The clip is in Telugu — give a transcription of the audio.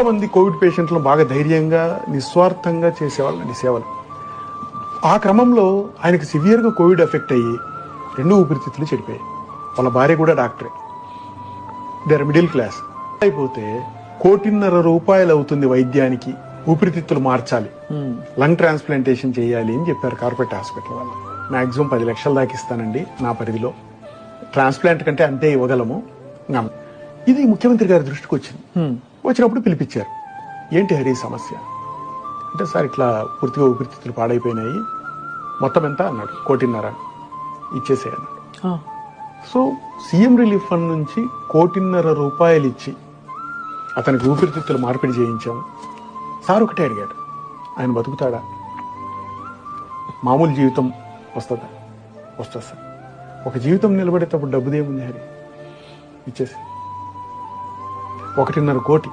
మంది కోవిడ్ పేషెంట్లను బాగా ధైర్యంగా నిస్వార్థంగా చేసేవాళ్ళండి సేవలు. ఆ క్రమంలో ఆయనకు సివియర్గా కోవిడ్ ఎఫెక్ట్ అయ్యి 2 ఊపిరితిత్తులు చెడిపోయాయి. వాళ్ళ భార్య కూడా డాక్టరే, దే ఆర్ మిడిల్ క్లాస్. అయిపోతే ₹1,50,00,000 అవుతుంది వైద్యానికి, ఊపిరితిత్తులు మార్చాలి, లంగ్ ట్రాన్స్ప్లాంటేషన్ చేయాలి అని చెప్పారు కార్పొరేట్ హాస్పిటల్ వాళ్ళు. మాక్సిమం 10 లక్షల దాకా ఇస్తానండి నా పరిధిలో, ట్రాన్స్ప్లాంట్ కంటే అంతే ఇవ్వగలము. ఇది ముఖ్యమంత్రి గారి దృష్టికి వచ్చింది. వచ్చినప్పుడు పిలిపించారు. ఏంటి హరి సమస్య అంటే, సార్ ఇట్లా పూర్తిగా ఊపిరితిత్తులు పాడైపోయినాయి, మొత్తం ఎంత అన్నాడు. 1,50,00,000 ఇచ్చేసేయి అన్నాడు. సో సీఎం రిలీఫ్ ఫండ్ నుంచి ₹1,50,00,000 ఇచ్చి అతనికి ఊపిరితిత్తులు మార్పిడి చేయించాము. సార్ ఒకటే అడిగాడు, ఆయన బతుకుతాడా, మామూలు జీవితం వస్తుందా? వస్తుంది సార్. ఒక జీవితం నిలబడేటప్పుడు డబ్బుదేముంది హరి, ఇచ్చేసి 1,50,00,000